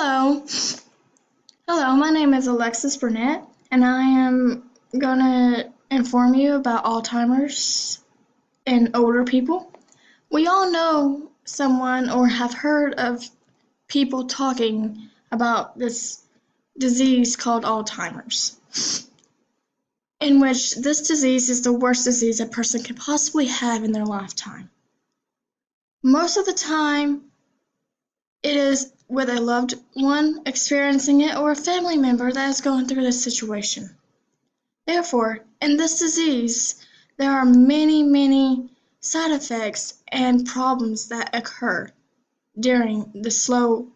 Hello. Hello, my name is Alexis Burnett, and I am going to inform you about Alzheimer's in older people. We all know someone or have heard of people talking about this disease called Alzheimer's, in which this disease is the worst disease a person could possibly have in their lifetime. Most of the time, it is with a loved one experiencing it or a family member that is going through this situation. Therefore, in this disease, there are many side effects and problems that occur during the slow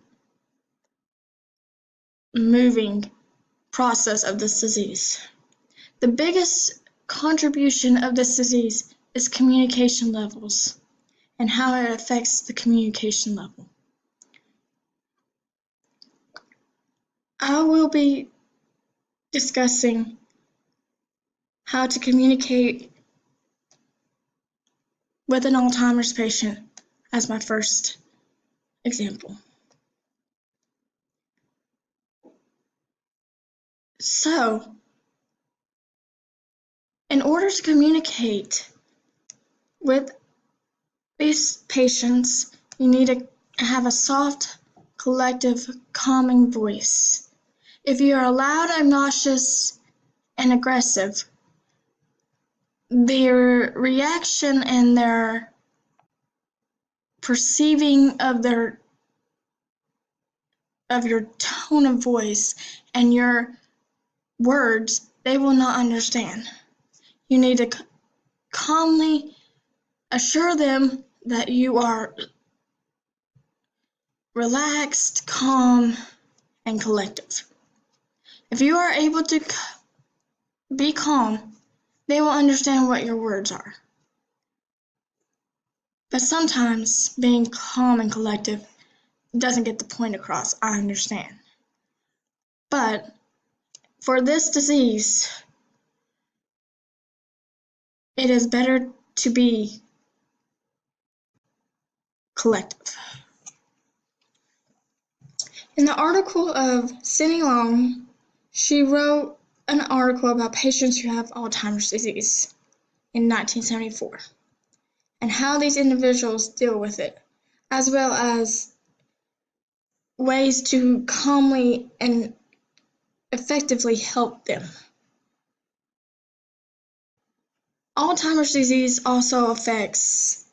moving process of this disease. The biggest contribution of this disease is communication levels and how it affects the communication level. I will be discussing how to communicate with an Alzheimer's patient as my first example. So, in order to communicate with these patients, you need to have a soft, collective, calming voice. If you are loud, obnoxious, and aggressive, their reaction and their perceiving of your tone of voice and your words, they will not understand. You need to calmly assure them that you are relaxed, calm, and collective. If you are able to be calm, they will understand what your words are. But sometimes being calm and collective doesn't get the point across, I understand. But for this disease, it is better to be collective. In the article of Cindy Long, she wrote an article about patients who have Alzheimer's disease in 1974 and how these individuals deal with it, as well as ways to calmly and effectively help them. Alzheimer's disease also affects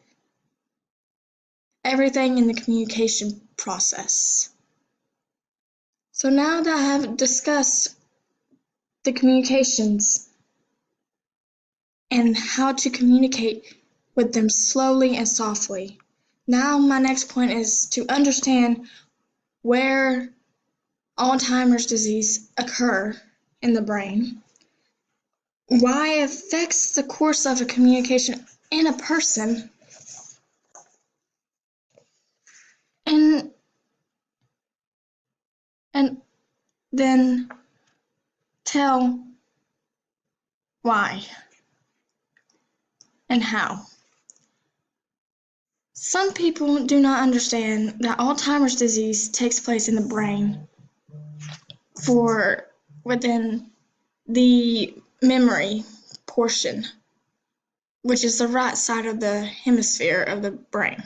everything in the communication process. So now that I have discussed the communications and how to communicate with them slowly and softly, now my next point is to understand where Alzheimer's disease occurs in the brain, why it affects the course of a communication in a person, and then tell why and how. Some people do not understand that Alzheimer's disease takes place in the brain within the memory portion, which is the right side of the hemisphere of the brain.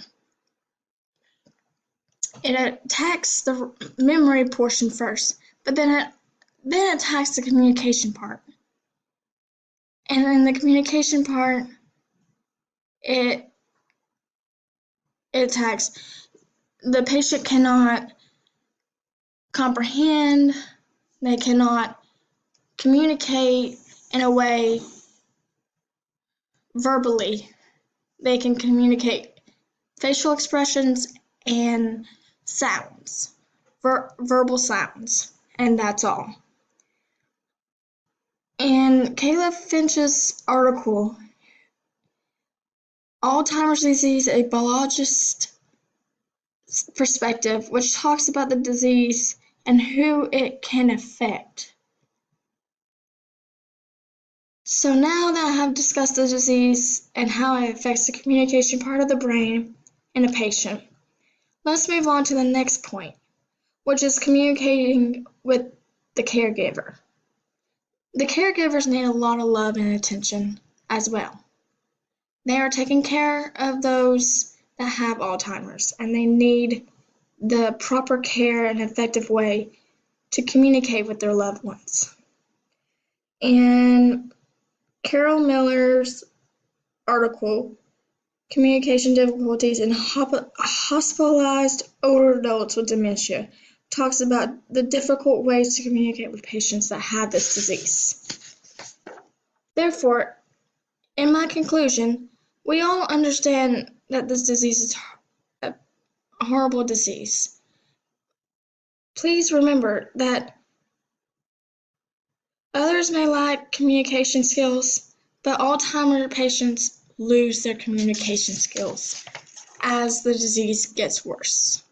It attacks the memory portion first, but then it attacks the communication part. And in the communication part, it attacks the patient cannot comprehend, they cannot communicate in a way verbally. They can communicate facial expressions and sounds, verbal sounds, and that's all. In Caleb Finch's article, Alzheimer's disease, a biologist perspective, which talks about the disease and who it can affect. So now that I have discussed the disease and how it affects the communication part of the brain in a patient, let's move on to the next point. which is communicating with the caregiver. The caregivers need a lot of love and attention as well. They are taking care of those that have Alzheimer's, and they need the proper care and effective way to communicate with their loved ones. In Carol Miller's article, Communication Difficulties in Hospitalized Older Adults with Dementia, talks about the difficult ways to communicate with patients that have this disease. Therefore, in my conclusion, we all understand that this disease is a horrible disease. Please remember that others may lack communication skills, but Alzheimer's patients lose their communication skills as the disease gets worse.